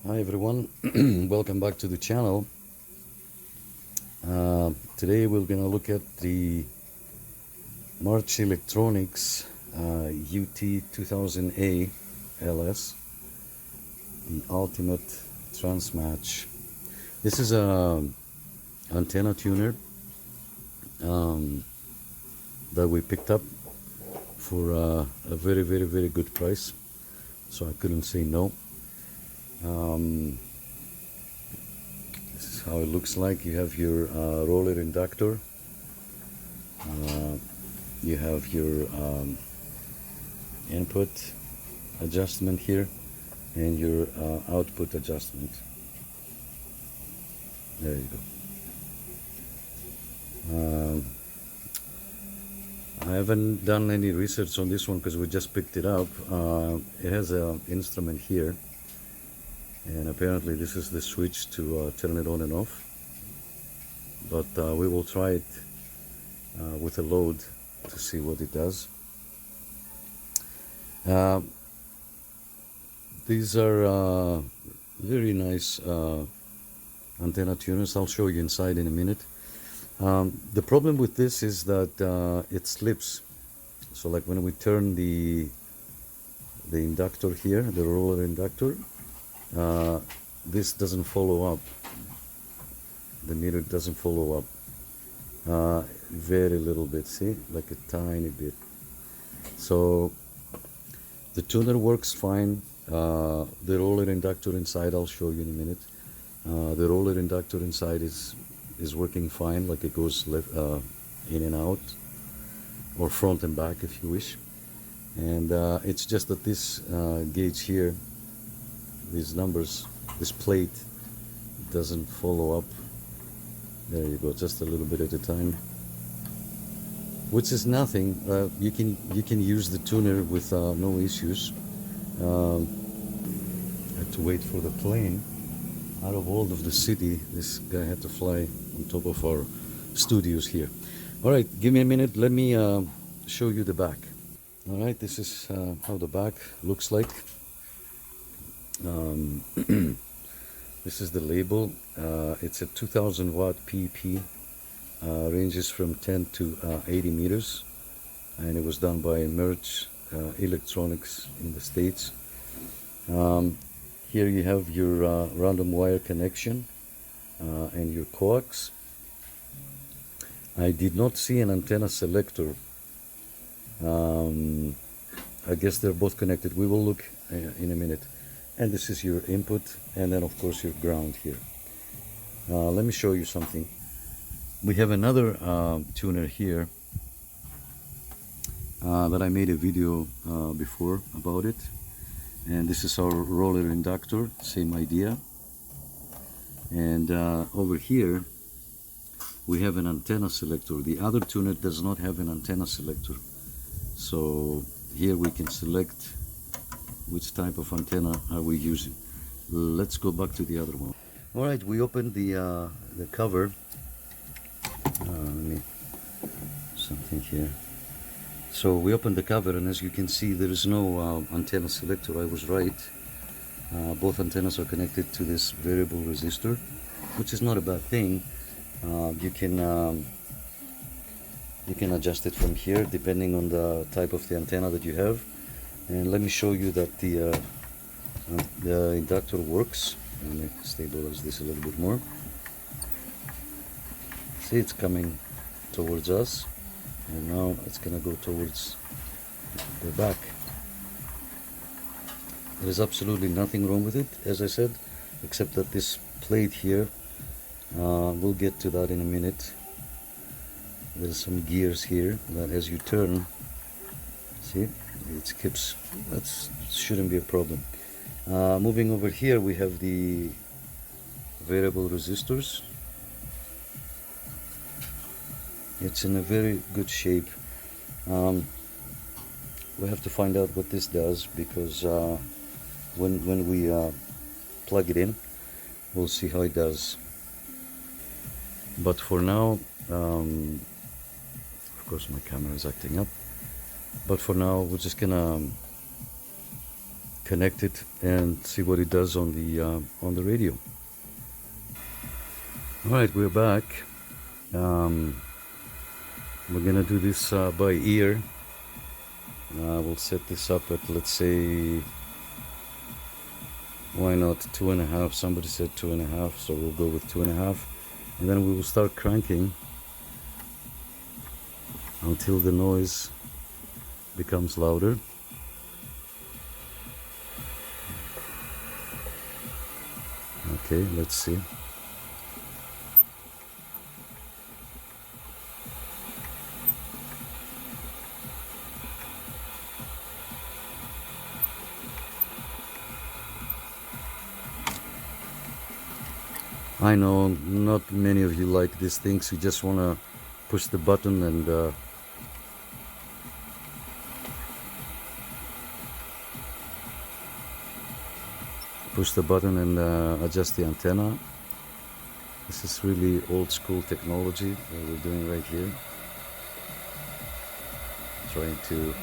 Hi everyone, welcome back to the channel. Today we're gonna look at the Murch Electronics UT 2000A LS, the ultimate transmatch. This is a antenna tuner that we picked up for a very good price, so I couldn't say no. This is how it looks like. You have your roller inductor, you have your input adjustment here, and your output adjustment. There you go. I haven't done any research on this one because we just picked it up. It has an instrument here, and apparently this is the switch to turn it on and off, but we will try it with a load to see what it does. These are very nice antenna tuners. I'll show you inside in a minute. The problem with this is that it slips. So like when we turn the inductor here, the roller inductor, this doesn't follow up. The meter doesn't follow up. Very little bit, see, like a tiny bit. So the tuner works fine. The roller inductor inside, I'll show you in a minute. The roller inductor inside is working fine, like it goes left, in and out, or front and back if you wish. And it's just that this gauge here, these numbers, this plate doesn't follow up. There you go, just a little bit at a time, which is nothing. You can use the tuner with no issues. I had to wait for the plane. Out of all of the city, this guy had to fly on top of our studios here. All right, give me a minute. Let me show you the back. All right, this is how the back looks like. This is the label. It's a 2000 watt PP, ranges from 10 to 80 meters, and it was done by Murch Electronics in the States. Here you have your random wire connection and your coax. I did not see an antenna selector. I guess they're both connected. We will look in a minute. And this is your input, and then of course your ground here. Let me show you something. We have another tuner here that I made a video before about it, and this is our roller inductor, same idea. And over here we have an antenna selector. The other tuner does not have an antenna selector, so here we can select which type of antenna are we using. Let's go back to the other one. All right, we opened the cover. Let me something here. So we opened the cover, and as you can see, there is no antenna selector. I was right. Both antennas are connected to this variable resistor, which is not a bad thing. You can adjust it from here depending on the type of the antenna that you have. And let me show you that the inductor works. Let me stabilize this a little bit more. See, it's coming towards us, and now it's gonna go towards the back. There is absolutely nothing wrong with it, as I said, except that this plate here, we'll get to that in a minute. There's some gears here that as you turn, see, it skips. That shouldn't be a problem. Moving over here, we have the variable resistors. It's in a very good shape. We have to find out what this does, because when we plug it in, we'll see how it does. But for now, of course my camera is acting up, but for now we're just gonna connect it and see what it does on the radio. All right, we're back. We're gonna do this by ear. We'll set this up at, let's say, why not 2.5? Somebody said 2.5, so we'll go with 2.5, and then we will start cranking until the noise becomes louder. Okay, let's see. I know not many of you like these things. You just want to push the button and adjust the antenna. This is really old school technology that we're doing right here. Trying to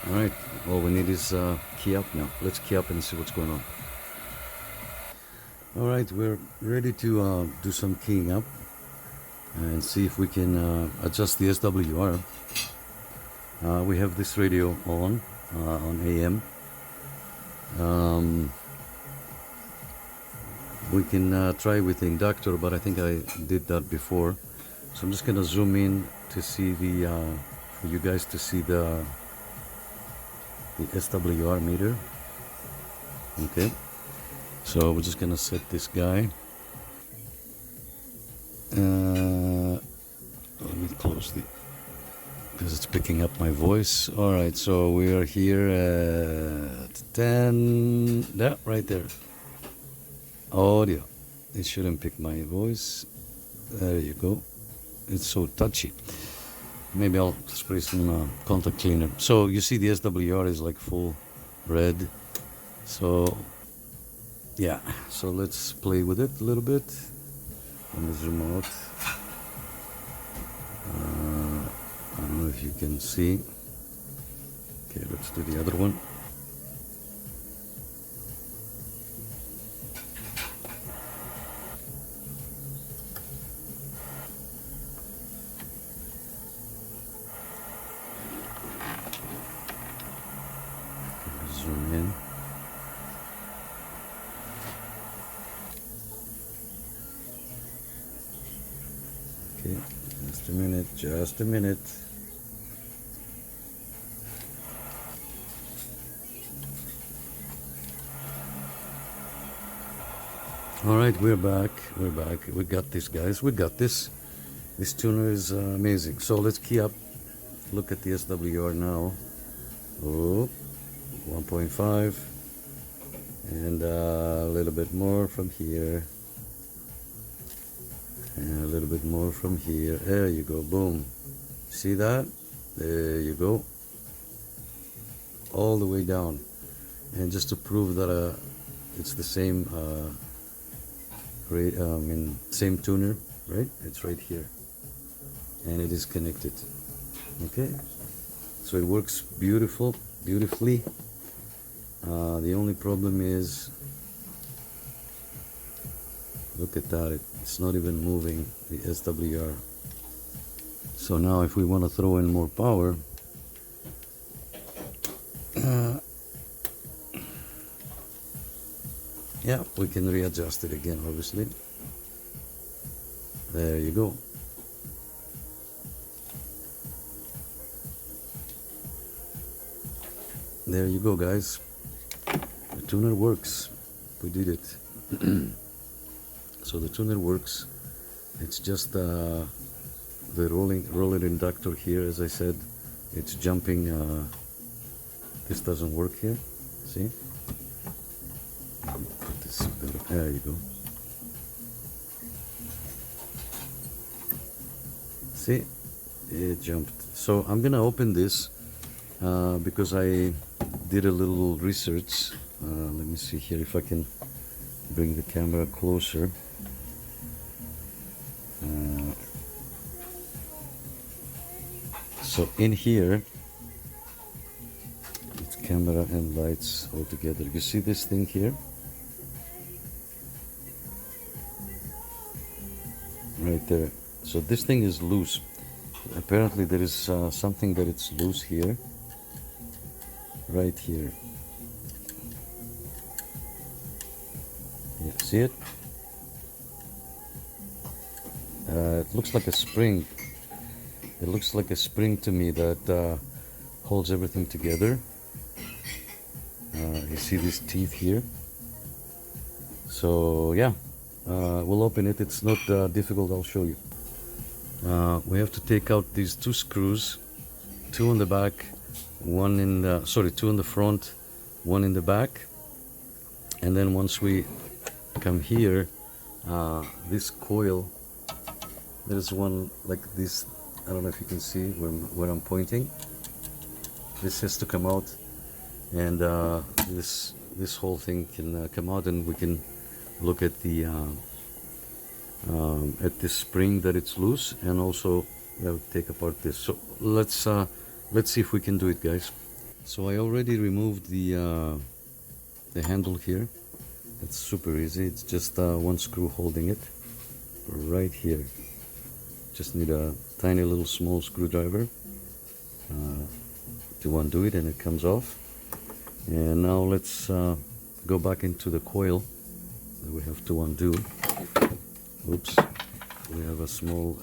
all right, all we need is key up now. Let's key up and see what's going on. All right, we're ready to do some keying up and see if we can adjust the SWR. We have this radio on AM. We can try with the inductor, but I think I did that before. So I'm just gonna zoom in to see for you guys to see the SWR meter. Okay, so we're just gonna set this guy. Let me close because it's picking up my voice. All right, so we are here at 10. Yeah, right there. Audio. It shouldn't pick my voice. There you go. It's so touchy. Maybe I'll spray some contact cleaner. So you see the SWR is like full red. So yeah, so let's play with it a little bit. Let me zoom out. I don't know if you can see. Okay, let's do the other one. Zoom in. Okay, just a minute. All right, we're back. We got this, guys. We got this. This tuner is amazing. So let's key up. Look at the SWR now. Oh, 1.5. And a little bit more from here. And a little bit more from here. There you go. Boom. See that? There you go. All the way down. And just to prove that it's the same same tuner, right? It's right here. And it is connected. Okay? So it works beautifully. The only problem is, look at that, it's not even moving, the SWR. So now if we want to throw in more power, yeah, we can readjust it again, obviously. There you go. There you go, guys. The tuner works. We did it. So the tuner works. It's just the roller inductor here, as I said, it's jumping. This doesn't work here. See? Put this better. There you go. See? It jumped. So I'm gonna open this because I did a little research. Let me see here if I can bring the camera closer. So in here, it's camera and lights all together. You see this thing here? Right there. So this thing is loose. Apparently there is something that it's loose here. Right here. Yeah, see it? It looks like a spring. It looks like a spring to me that holds everything together. You see these teeth here? So yeah, we'll open it. It's not difficult, I'll show you. We have to take out these two screws, two on the back, one in the, two in the front, one in the back. And then once we come here, this coil, there's one like this. I don't know if you can see where I'm pointing. This has to come out, and this whole thing can come out, and we can look at the at this spring that it's loose, and also take apart this. So let's see if we can do it, guys. So I already removed the handle here. It's super easy. It's just one screw holding it right here. Just need a tiny little small screwdriver to undo it, and it comes off. And now let's go back into the coil that we have to undo. Oops, we have a small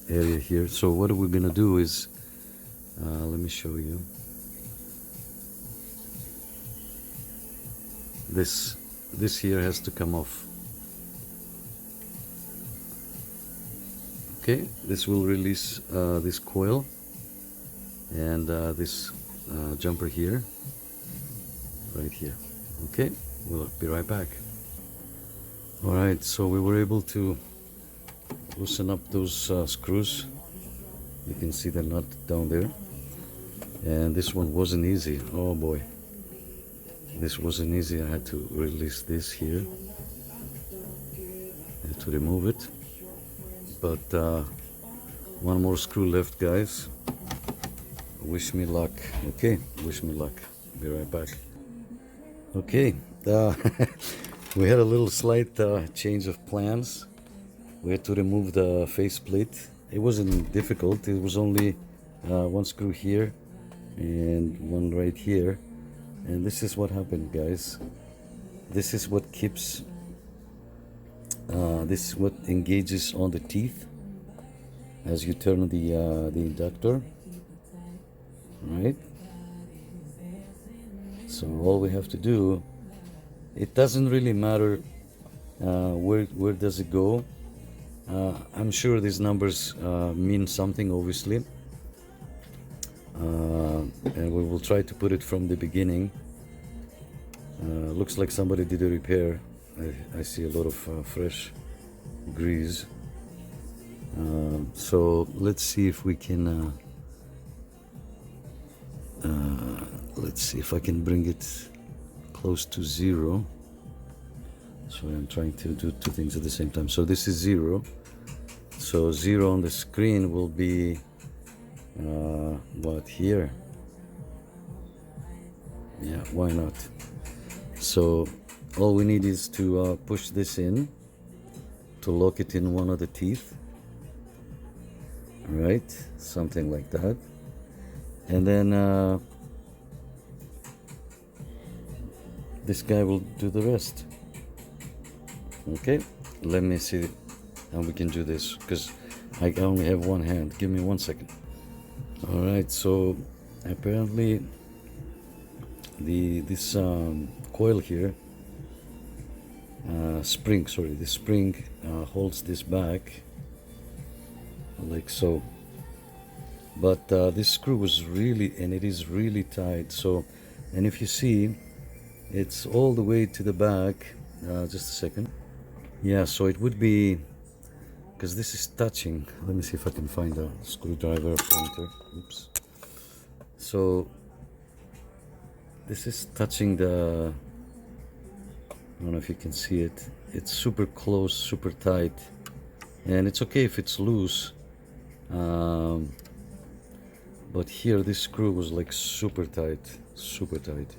area here. So what we're gonna do is, let me show you. This here has to come off. Okay, this will release this coil and this jumper here, right here. Okay, we'll be right back. All right, so we were able to loosen up those screws. You can see the nut down there, and this one wasn't easy. Oh boy, this wasn't easy. I had to release this here. I had to remove it, but one more screw left, guys. Wish me luck. Okay, wish me luck. Be right back. Okay, we had a little slight change of plans. We had to remove the faceplate. It wasn't difficult. It was only one screw here and one right here. And this is what happened, guys. This is what keeps, this is what engages on the teeth as you turn the inductor, right? So all we have to do, it doesn't really matter where does it go. I'm sure these numbers mean something, obviously, and we will try to put it from the beginning. Looks like somebody did a repair. I see a lot of fresh grease. So let's see if we can let's see if I can bring it close to zero. So I'm trying to do two things at the same time. So this is zero. So zero on the screen will be what, here? Yeah, why not? So all we need is to push this in to lock it in one of the teeth, right? Something like that. And then this guy will do the rest. Okay, let me see how we can do this, because I only have one hand. Give me 1 second. All right, so apparently this coil here, the spring holds this back like so. But this screw was really, and it is really tight. So, and if you see, it's all the way to the back. Just a second. Yeah, so it would be, because this is touching. Let me see if I can find a screwdriver pointer. Oops. So this is touching the, I don't know if you can see it. It's super close, super tight, and it's okay if it's loose. but here this screw was like super tight, super tight.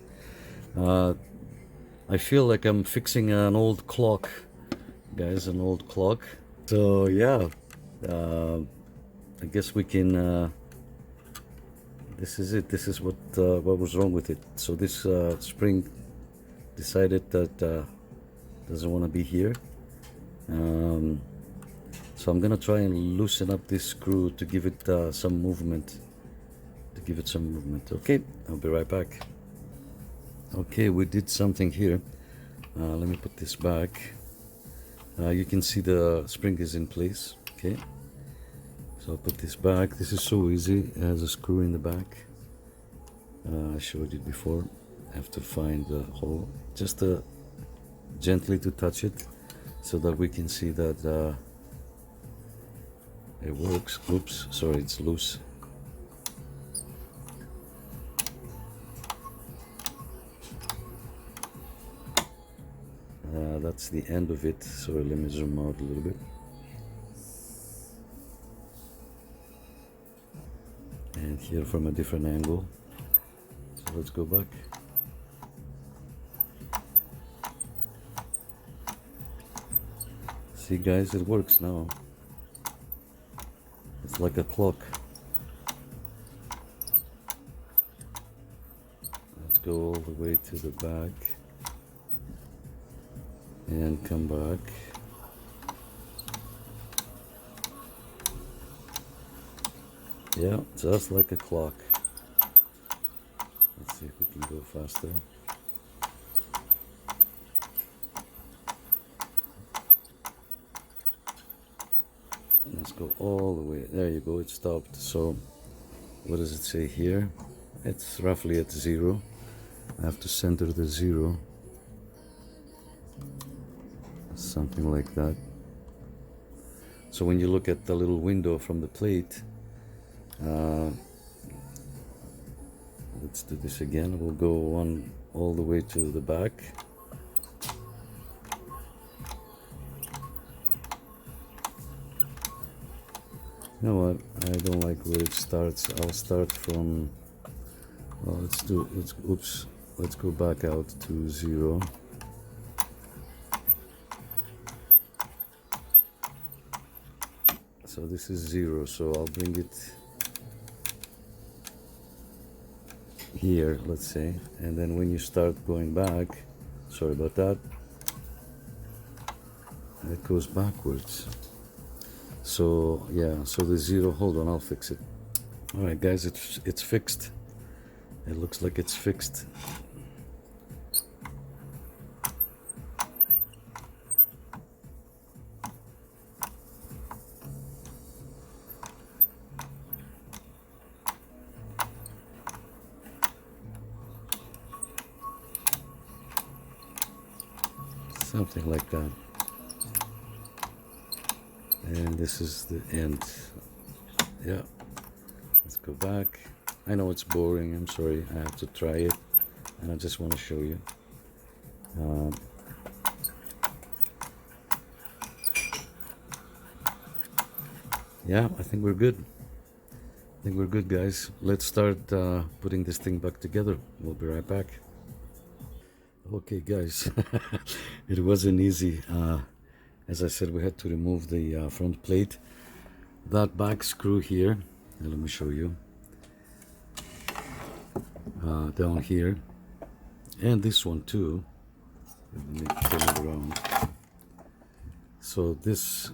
I feel like I'm fixing an old clock, guys, an old clock. So yeah, I guess we can. This is it. This is what was wrong with it. So this spring decided that doesn't want to be here. So I'm gonna try and loosen up this screw to give it some movement. Okay, I'll be right back. Okay, we did something here. Let me put this back. You can see the spring is in place. Okay, so I'll put this back. This is so easy. It has a screw in the back. I showed you before. I have to find the hole, just gently to touch it, so that we can see that it works. Oops, sorry, it's loose. That's the end of it. Sorry, let me zoom out a little bit. And here from a different angle. So let's go back. See guys, it works now. It's like a clock. Let's go all the way to the back and come back. Yeah, just like a clock. Let's see if we can go faster. Let's go all the way. There you go, it stopped. So what does it say here? It's roughly at 0. I have to center the 0. Something like that. So when you look at the little window from the plate, let's do this again. We'll go all the way to the back. You know what? I don't like where it starts. I'll start from. Well, let's go back out to 0. So this is 0. So I'll bring it here, let's say, and then when you start going back, sorry about that, it goes backwards. So yeah, so the 0, hold on, I'll fix it. All right guys, it's fixed. It looks like it's fixed. Something like that. And this is the end. Yeah, let's go back. I know it's boring, I'm sorry, I have to try it, and I just want to show you. Yeah, I think we're good. Guys. Let's start putting this thing back together. We'll be right back. Okay guys, it wasn't easy. As I said, we had to remove the front plate. That back screw here, let me show you, down here, and this one too. Let me turn it around. So this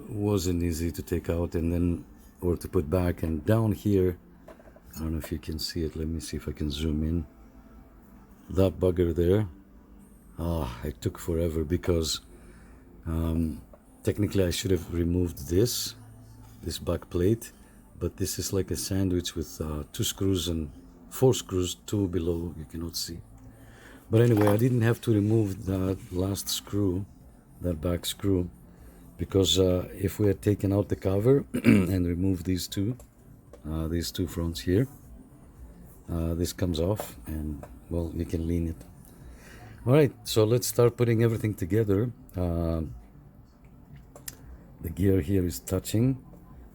wasn't easy to take out and then, or to put back. And down here, I don't know if you can see it, let me see if I can zoom in. That bugger there, it took forever because technically I should have removed this back plate, but this is like a sandwich with 2 screws and 4 screws, 2 below, you cannot see. But anyway, I didn't have to remove that last screw, that back screw, because if we had taken out the cover and removed these two fronts here, this comes off and, well, you can lean it. All right, so let's start putting everything together. The gear here is touching,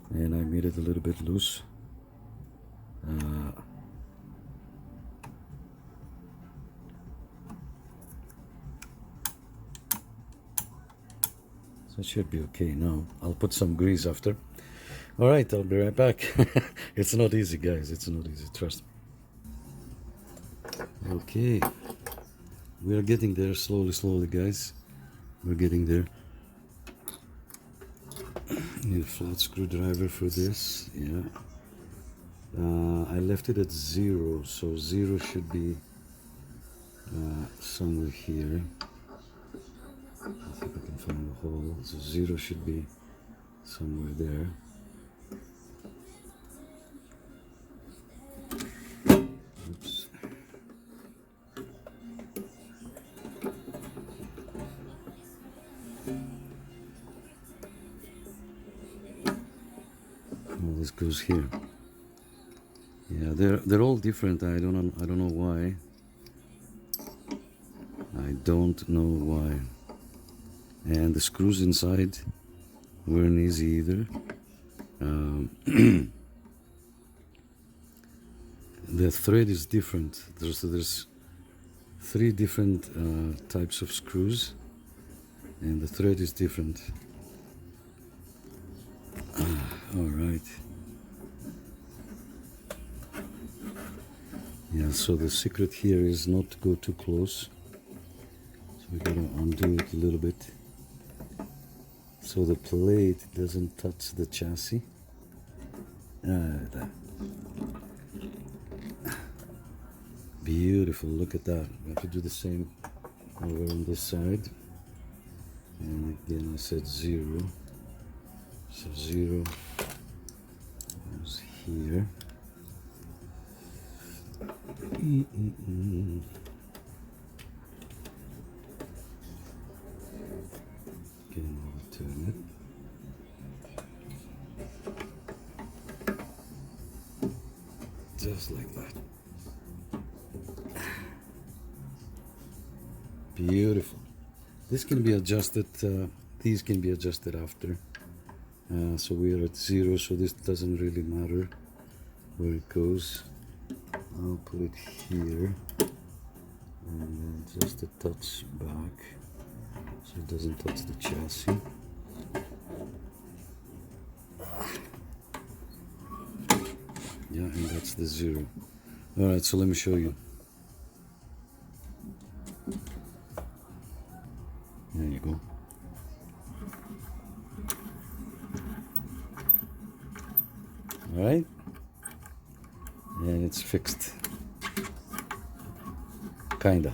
and I made it a little bit loose. So it should be okay now. I'll put some grease after. All right, I'll be right back. It's not easy, guys. It's not easy. Trust me. Okay, we are getting there slowly, guys. We're getting there. Need a flat screwdriver for this. Yeah. I left it at 0, so 0 should be somewhere here. I think I can find the hole. So 0 should be somewhere there. Oops. Oh, this goes here. Yeah, they're all different. I don't know why. I don't know why. And the screws inside weren't easy either. The thread is different. There's 3 different types of screws, and the thread is different. All right. Yeah, so the secret here is not to go too close. So we gotta undo it a little bit so the plate doesn't touch the chassis. That. Beautiful, look at that. We have to do the same over on this side. And again, I said 0. So 0 goes here. Again, I'll turn it. Just like that. Beautiful. This can be adjusted, these can be adjusted after. So we are at 0, so this doesn't really matter where it goes. I'll put it here, and then just a touch back, so it doesn't touch the chassis. Yeah, and that's the 0. Alright, so let me show you. There you go. Alright, and it's fixed, kinda.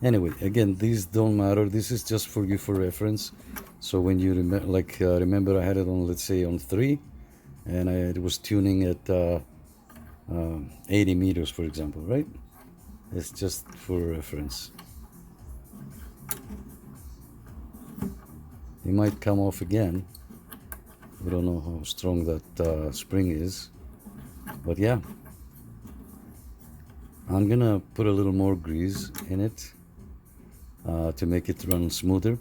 Anyway, again, these don't matter. This is just for you for reference. So when you remember I had it on, let's say, on 3, and I was tuning at 80 meters, for example, right? It's just for reference. It might come off again. We don't know how strong that spring is, but yeah, I'm gonna put a little more grease in it to make it run smoother.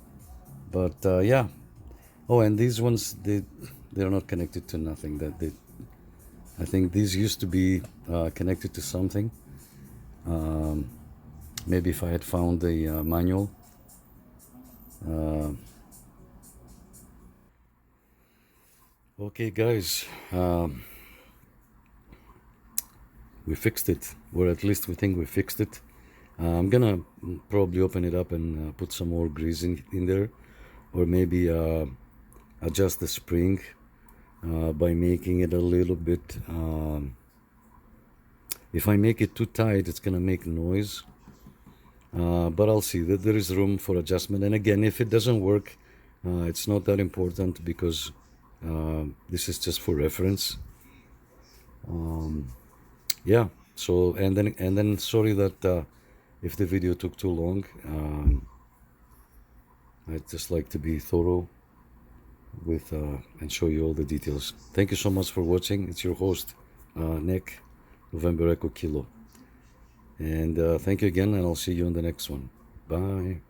But yeah. Oh, and these ones, they're not connected to nothing. I think these used to be connected to something. Maybe if I had found the manual. Okay, guys, we fixed it, or at least we think we fixed it. I'm gonna probably open it up and put some more grease in there, or maybe adjust the spring by making it a little bit. If I make it too tight, it's gonna make noise, but I'll see that there is room for adjustment. And again, if it doesn't work, it's not that important, because this is just for reference. Yeah, so and then sorry that if the video took too long. I'd just like to be thorough with and show you all the details. Thank you so much for watching. It's your host, Nick, November Echo Kilo, and thank you again, and I'll see you in the next one. Bye.